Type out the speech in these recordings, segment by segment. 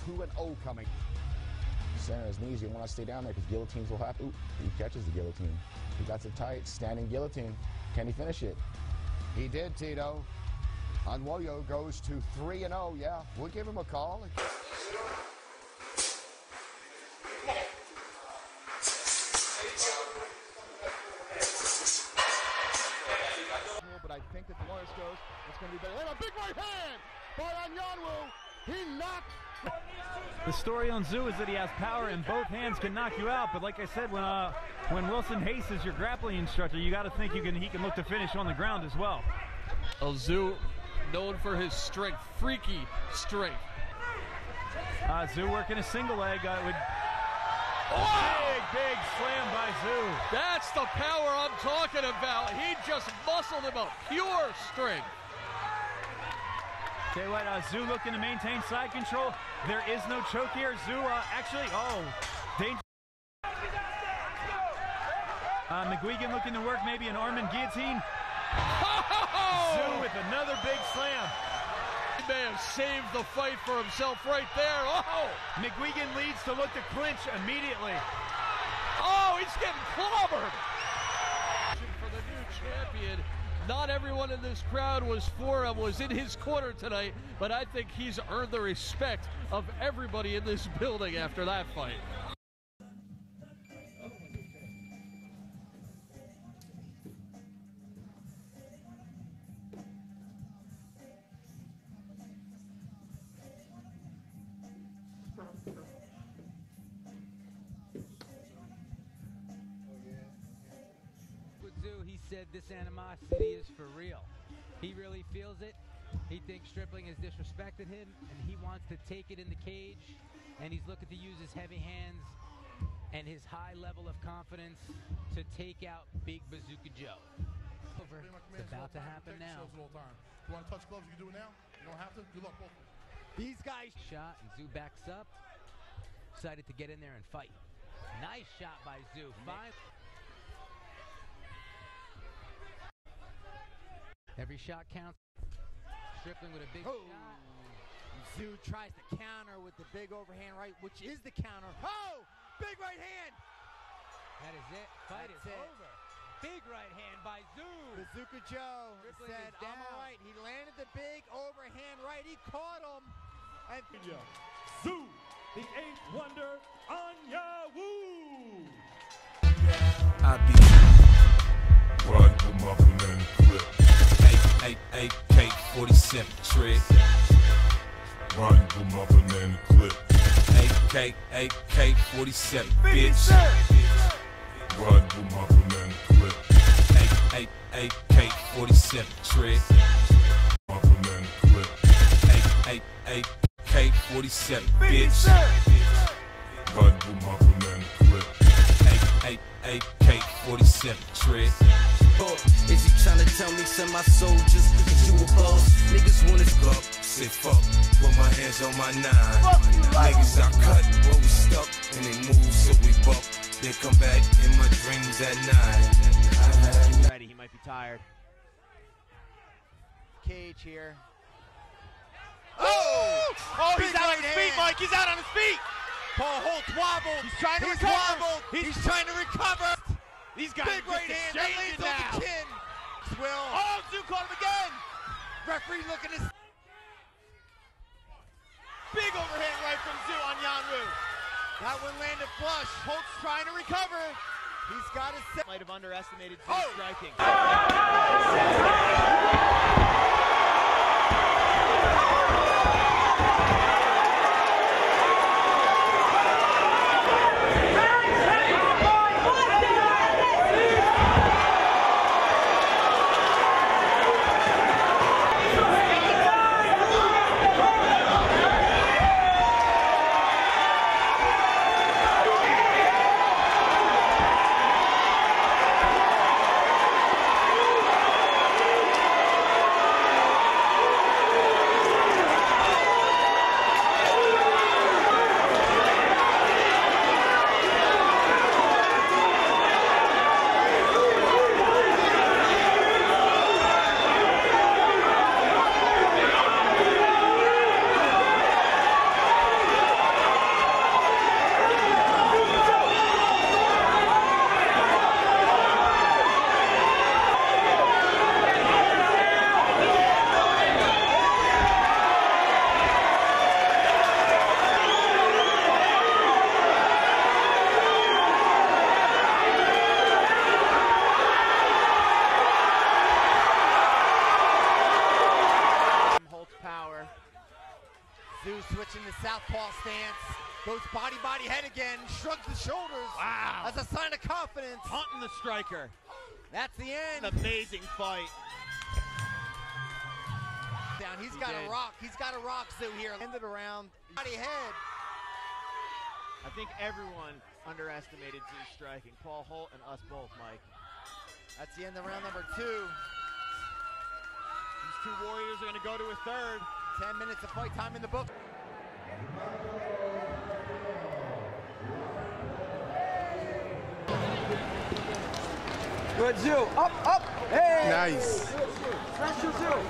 2-0 coming. Center his knees. You want to stay down there because guillotines will happen. Ooh, he catches the guillotine. He got it tight. Standing guillotine. Can he finish it? He did, Tito. Anyanwu goes to 3-0. Yeah, we'll give him a call. But I think that the Morris goes, it's going to be better. And a big right hand by Anyanwu. He knocked. The story on Zoo is that he has power and both hands can knock you out. But like I said, when Wilson Hayes is your grappling instructor, you got to think he can look to finish on the ground as well. Zoo, known for his strength, freaky strength. Zoo working a single leg. Big slam by Zoo. That's the power I'm talking about. He just muscled him up. Pure strength. Tell you what, Zoo looking to maintain side control. There is no choke here. Zoo danger. McGuigan looking to work maybe an arm and guillotine. Zoo with another big slam. He may have saved the fight for himself right there. Oh! McGuigan leads to look to clinch immediately. Oh, he's getting clobbered. For the new champion. Not everyone in this crowd was in his corner tonight, but I think he's earned the respect of everybody in this building after that fight. He said this animosity is for real. He really feels it. He thinks Stripling has disrespected him, and he wants to take it in the cage, and he's looking to use his heavy hands and his high level of confidence to take out Big Bazooka Joe. It's about to happen now. You want to touch gloves? You can do it now. You don't have to. Good luck, both. These guys shot, and Zoo backs up. Excited to get in there and fight. Nice shot by Zoo. Every shot counts. Stripling with a big shot. Zoo tries to counter with the big overhand right, which is the counter. Oh! Big right hand! That is it. Fight is over. Big right hand by Zoo. Bazooka Joe said, I'm all right. He landed the big overhand right. He caught him. And Zoo, the eighth wonder, Anyanwu. I be run them up and then clip. AK-47 trick. Run them up and then clip. AK-47 bitch. Run them up and then clip. AK-47 trick. Up and then clip. AK-47 bitch. Run them up and then clip. AK-47 trick. Is he trying to tell me send my soldiers you a boss? Niggas wanna go, say fuck, put my hands on my nine. Niggas I cut, but we stuck, and they move so we buck. They come back in my dreams at night. Ready, he might be tired. Cage here. Oh, he's out on his feet, Mike. He's out on his feet. Paul Holtz wobbled. He's trying to recover. He's trying to recover. These guys big right hand that lands on the chin. Oh, Zoo caught him again. Referee looking to. Big overhand right from Zoo on Anyanwu. That one landed flush. Holtz trying to recover. He's got his set. Might have underestimated Zoo's striking. southpaw stance. Goes body head again. Shrugs the shoulders. Wow. As a sign of confidence. Haunting the striker. That's the end. An amazing fight. Down. He's got a rock. He's got a rock Zoo here. Ended around body head. I think everyone underestimated Zoo's striking. Paul Holt and us both, Mike. That's the end of round number 2. These two warriors are going to go to a third. 10 minutes of fight time in the book. Good, Zoo. Up. Hey. Nice. Pressure, Zoo.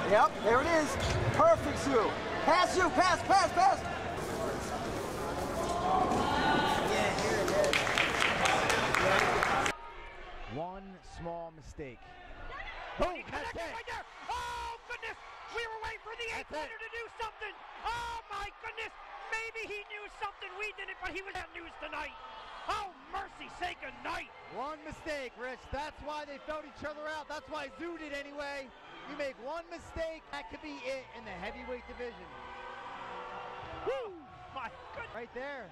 Yep, there it is. Perfect, Zoo. Pass, Zoo. Pass. Yeah, here it is. One small mistake. Boom, that's it. Right there. Oh, goodness. We were waiting for the 8-wonder to do something. Oh, my goodness. Maybe he knew something we didn't, but he was at news tonight. Oh, mercy, say goodnight. One mistake, Rich. That's why they felt each other out. That's why Zoo did anyway. You make one mistake, that could be it in the heavyweight division. Woo! My goodness. Right there.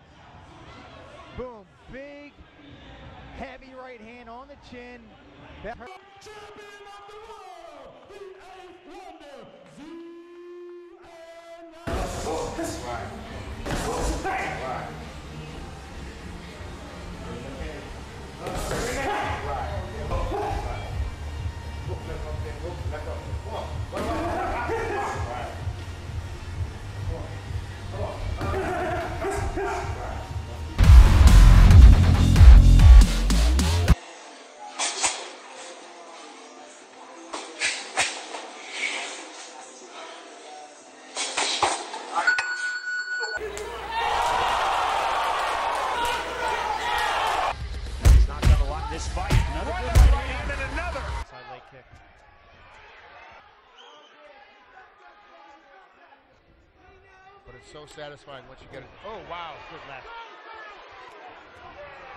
Boom. Big, heavy right hand on the chin. Champion of the world, the 8th wonder, Anyanwu. But it's so satisfying once you get it. Oh, wow. Good left.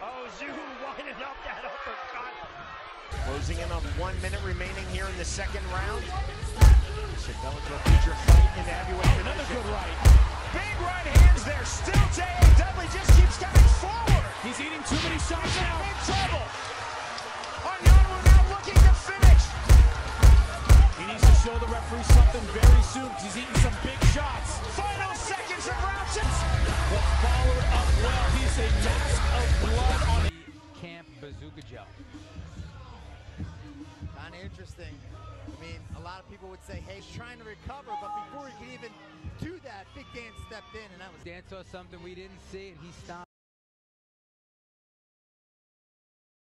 Oh, Zoo winding up that uppercut. Closing in on 1 minute remaining here in the second round. Should go into a future fight in the heavyweight. Another good right. Big right hands there. Still J.A. Dudley just keeps coming forward. He's eating too many shots now. Big trouble. Anyanwu now looking to finish. He needs to show the referee something very soon because he's eating some big shots. Final seconds of round 6. But followed up well. He's a mask of blood on the Camp Bazooka Gel. Kind of interesting. I mean, a lot of people would say, hey, he's trying to recover, but before he could even do that, Big Dan stepped in, and that was... Dan saw something we didn't see, and he stopped.